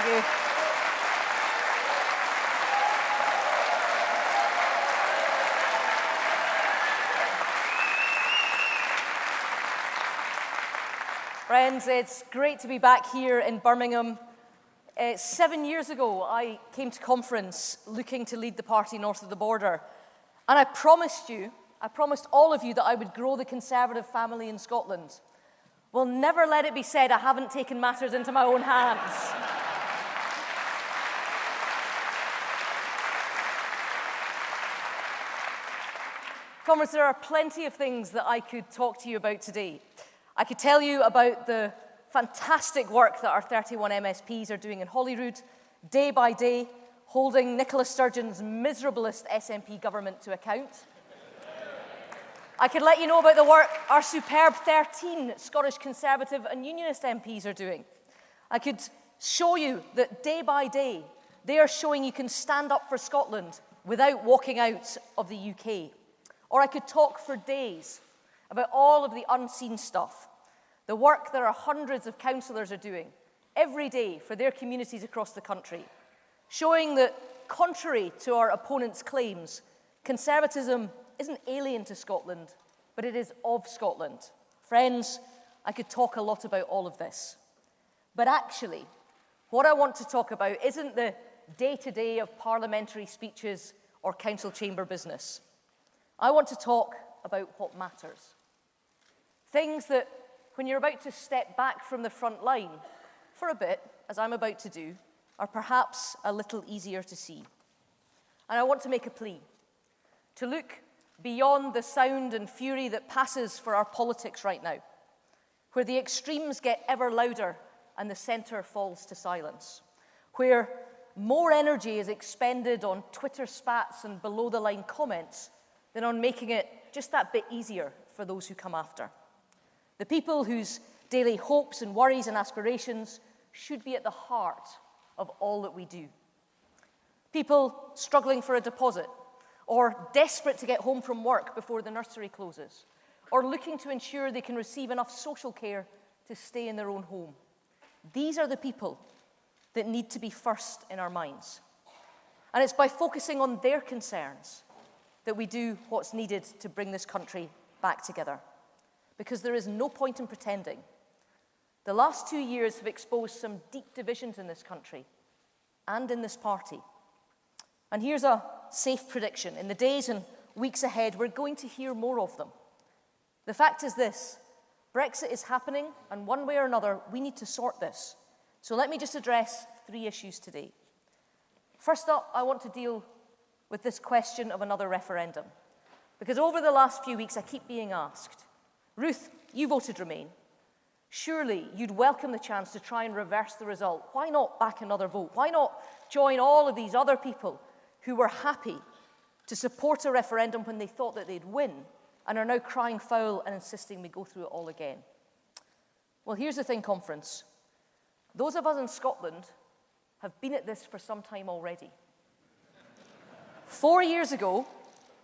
you. Friends, it's great to be back here in Birmingham. 7 years ago, I came to conference looking to lead the party north of the border. And I promised all of you that I would grow the Conservative family in Scotland. Well, never let it be said I haven't taken matters into my own hands. Comrades, there are plenty of things that I could talk to you about today. I could tell you about the fantastic work that our 31 MSPs are doing in Holyrood, day by day, holding Nicola Sturgeon's miserablest SNP government to account. I could let you know about the work our superb 13 Scottish Conservative and Unionist MPs are doing. I could show you that day by day, they are showing you can stand up for Scotland without walking out of the UK. Or I could talk for days about all of the unseen stuff, the work that our hundreds of councillors are doing every day for their communities across the country, showing that, contrary to our opponents' claims, Conservatism isn't alien to Scotland, but it is of Scotland. Friends, I could talk a lot about all of this. But actually, what I want to talk about isn't the day-to-day of parliamentary speeches or council chamber business. I want to talk about what matters. Things that, when you're about to step back from the front line, for a bit, as I'm about to do, are perhaps a little easier to see. And I want to make a plea to look beyond the sound and fury that passes for our politics right now, where the extremes get ever louder and the centre falls to silence, where more energy is expended on Twitter spats and below-the-line comments than on making it just that bit easier for those who come after. The people whose daily hopes and worries and aspirations should be at the heart of all that we do. People struggling for a deposit, or desperate to get home from work before the nursery closes, or looking to ensure they can receive enough social care to stay in their own home. These are the people that need to be first in our minds. And it's by focusing on their concerns that we do what's needed to bring this country back together. Because there is no point in pretending. The last 2 years have exposed some deep divisions in this country and in this party. And here's a safe prediction. In the days and weeks ahead, we're going to hear more of them. The fact is this: Brexit is happening, and one way or another, we need to sort this. So let me just address 3 issues today. First up, I want to deal with this question of another referendum. Because over the last few weeks, I keep being asked, Ruth, you voted Remain. Surely you'd welcome the chance to try and reverse the result. Why not back another vote? Why not join all of these other people who were happy to support a referendum when they thought that they'd win and are now crying foul and insisting we go through it all again? Well, here's the thing, conference. Those of us in Scotland have been at this for some time already. 4 years ago,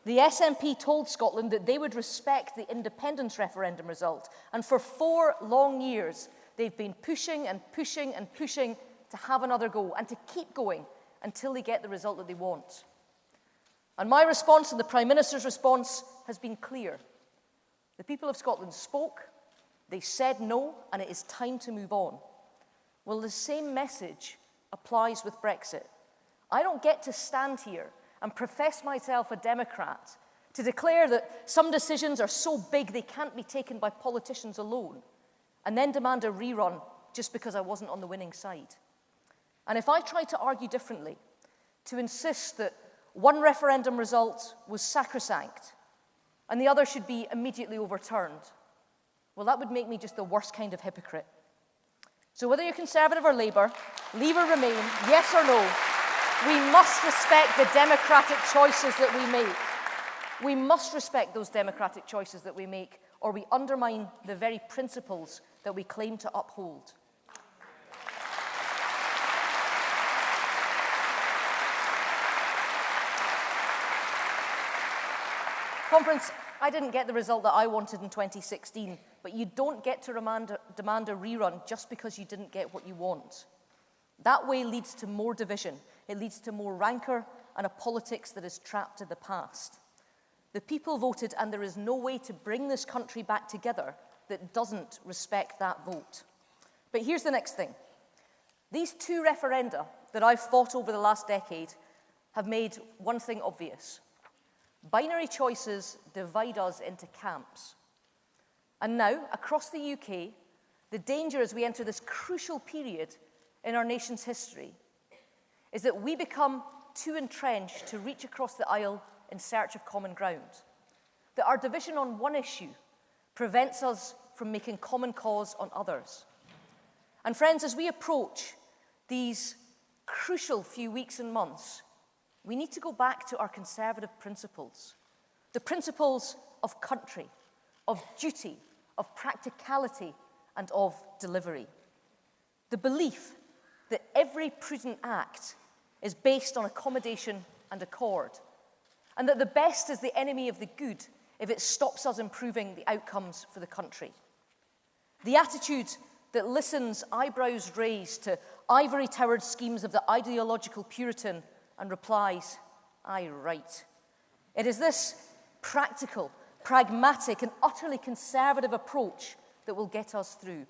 the SNP told Scotland that they would respect the independence referendum result. And for 4 long years, they've been pushing and pushing and pushing to have another go and to keep going until they get the result that they want. And my response and the Prime Minister's response has been clear. The people of Scotland spoke, they said no, and it is time to move on. Well, the same message applies with Brexit. I don't get to stand here and profess myself a Democrat to declare that some decisions are so big they can't be taken by politicians alone, and then demand a rerun just because I wasn't on the winning side. And if I try to argue differently, to insist that one referendum result was sacrosanct and the other should be immediately overturned, well, that would make me just the worst kind of hypocrite. So whether you're Conservative or Labour, Leave or Remain, yes or no, we must respect the democratic choices that we make. We must respect those democratic choices that we make, or we undermine the very principles that we claim to uphold. Conference, I didn't get the result that I wanted in 2016, but you don't get to demand a rerun just because you didn't get what you want. That way leads to more division. It leads to more rancor and a politics that is trapped in the past. The people voted, and there is no way to bring this country back together that doesn't respect that vote. But here's the next thing. These two referenda that I've fought over the last decade have made one thing obvious. Binary choices divide us into camps. And now, across the UK, the danger as we enter this crucial period in our nation's history is that we become too entrenched to reach across the aisle in search of common ground. That our division on one issue prevents us from making common cause on others. And friends, as we approach these crucial few weeks and months, we need to go back to our conservative principles. The principles of country, of duty, of practicality, and of delivery. The belief that every prudent act is based on accommodation and accord, and that the best is the enemy of the good if it stops us improving the outcomes for the country. The attitude that listens, eyebrows raised, to ivory-towered schemes of the ideological Puritan and replies, "Aye, right." It is this practical, pragmatic, and utterly conservative approach that will get us through.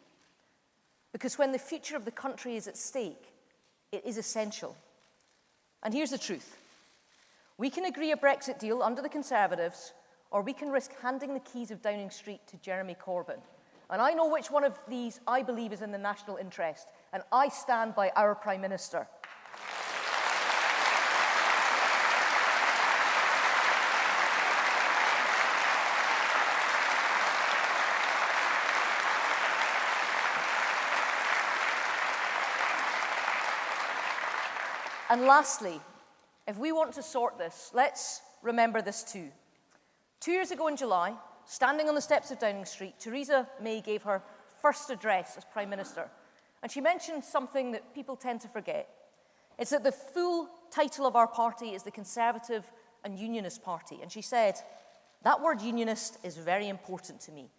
Because when the future of the country is at stake, it is essential. And here's the truth. We can agree a Brexit deal under the Conservatives, or we can risk handing the keys of Downing Street to Jeremy Corbyn. And I know which one of these I believe is in the national interest, and I stand by our Prime Minister. And lastly, if we want to sort this, let's remember this too. 2 years ago in July, standing on the steps of Downing Street, Theresa May gave her first address as Prime Minister. And she mentioned something that people tend to forget. It's that the full title of our party is the Conservative and Unionist Party. And she said, "That word unionist is very important to me."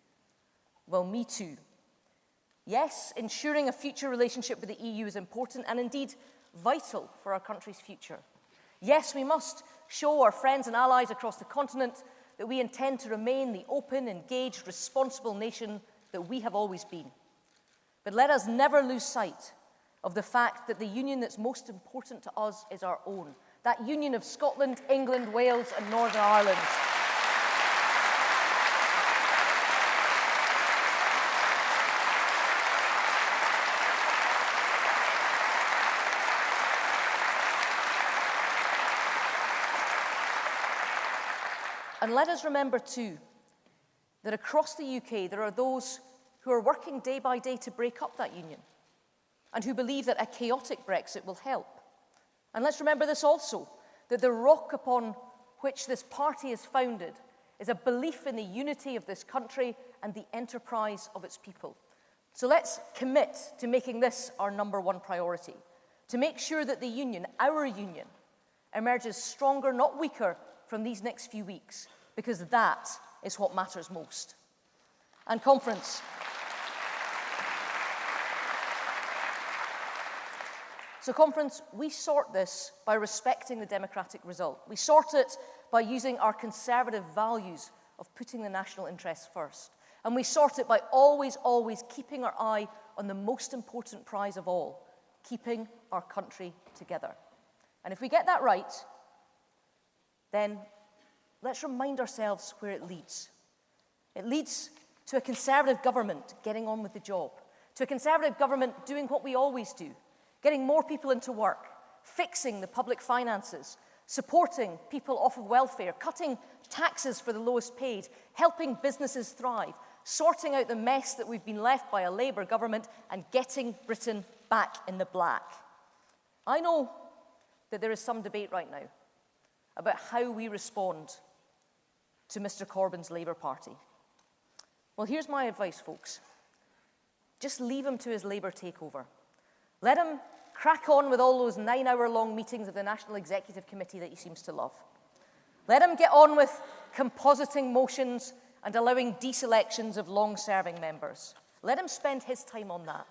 Well, me too. Yes, ensuring a future relationship with the EU is important and indeed vital for our country's future. Yes, we must show our friends and allies across the continent that we intend to remain the open, engaged, responsible nation that we have always been. But let us never lose sight of the fact that the union that's most important to us is our own. That union of Scotland, England, Wales, and Northern Ireland. And let us remember, too, that across the UK there are those who are working day by day to break up that union and who believe that a chaotic Brexit will help. And let's remember this also, that the rock upon which this party is founded is a belief in the unity of this country and the enterprise of its people. So let's commit to making this our number one priority, to make sure that the union, our union, emerges stronger, not weaker, from these next few weeks, because that is what matters most. And conference. So conference, we sort this by respecting the democratic result. We sort it by using our conservative values of putting the national interests first. And we sort it by always, always keeping our eye on the most important prize of all, keeping our country together. And if we get that right, then let's remind ourselves where it leads. It leads to a Conservative government getting on with the job, to a Conservative government doing what we always do, getting more people into work, fixing the public finances, supporting people off of welfare, cutting taxes for the lowest paid, helping businesses thrive, sorting out the mess that we've been left by a Labour government, and getting Britain back in the black. I know that there is some debate right now about how we respond to Mr. Corbyn's Labour Party. Well, here's my advice, folks. Just leave him to his Labour takeover. Let him crack on with all those 9-hour-long meetings of the National Executive Committee that he seems to love. Let him get on with compositing motions and allowing deselections of long-serving members. Let him spend his time on that.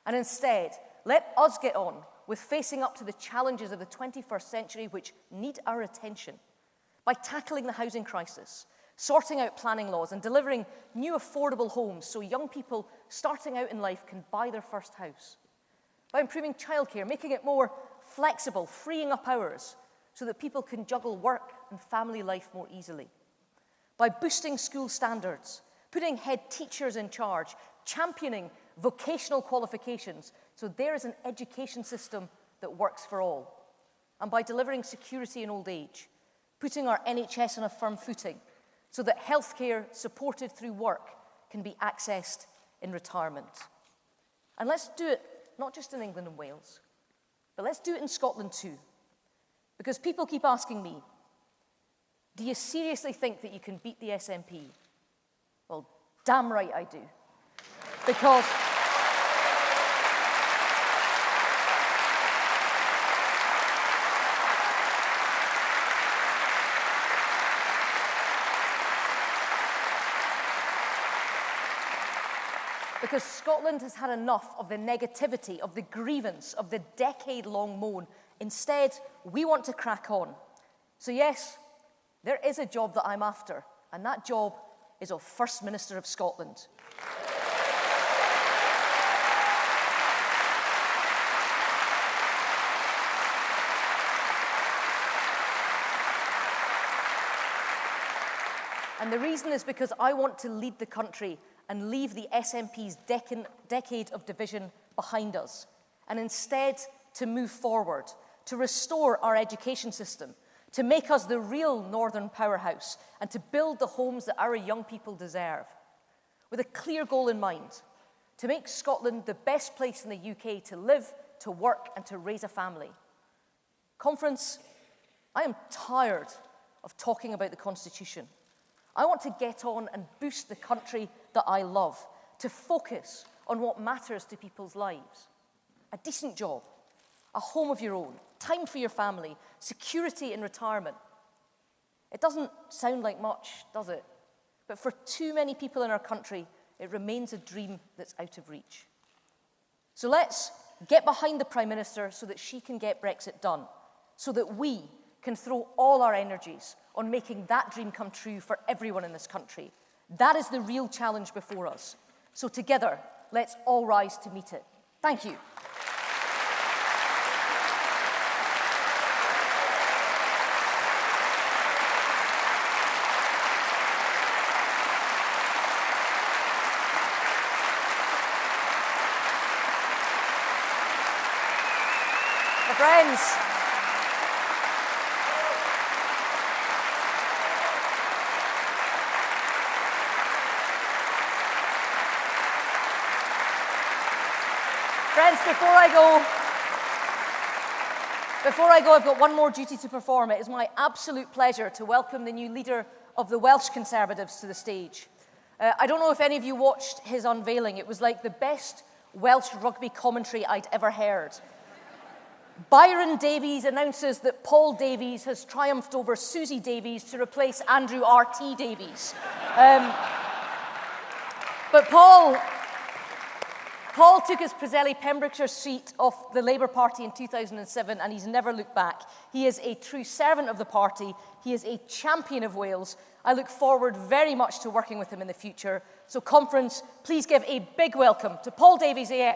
And instead, let us get on with facing up to the challenges of the 21st century which need our attention by tackling the housing crisis, sorting out planning laws, and delivering new affordable homes so young people starting out in life can buy their first house. By improving childcare, making it more flexible, freeing up hours so that people can juggle work and family life more easily. By boosting school standards, putting head teachers in charge, championing vocational qualifications so there is an education system that works for all. And by delivering security in old age, putting our NHS on a firm footing so that healthcare supported through work can be accessed in retirement. And let's do it not just in England and Wales, but let's do it in Scotland too. Because people keep asking me, do you seriously think that you can beat the SNP? Well, damn right I do. Because Scotland has had enough of the negativity, of the grievance, of the decade-long moan. Instead, we want to crack on. So yes, there is a job that I'm after, and that job is of First Minister of Scotland. And the reason is because I want to lead the country and leave the SNP's decade of division behind us, and instead to move forward, to restore our education system, to make us the real northern powerhouse, and to build the homes that our young people deserve, with a clear goal in mind, to make Scotland the best place in the UK to live, to work, and to raise a family. Conference, I am tired of talking about the Constitution. I want to get on and boost the country that I love, to focus on what matters to people's lives. A decent job, a home of your own, time for your family, security in retirement. It doesn't sound like much, does it? But for too many people in our country, it remains a dream that's out of reach. So let's get behind the Prime Minister so that she can get Brexit done, so that we can throw all our energies on making that dream come true for everyone in this country. That is the real challenge before us. So together, let's all rise to meet it. Thank you. My friends, before I go, I've got one more duty to perform. It is my absolute pleasure to welcome the new leader of the Welsh Conservatives to the stage. I don't know if any of you watched his unveiling. It was like the best Welsh rugby commentary I'd ever heard. Byron Davies announces that Paul Davies has triumphed over Susie Davies to replace Andrew R.T. Davies. But Paul took his Preseli Pembrokeshire seat off the Labour Party in 2007, and he's never looked back. He is a true servant of the party. He is a champion of Wales. I look forward very much to working with him in the future. So, conference, please give a big welcome to Paul Davies AM.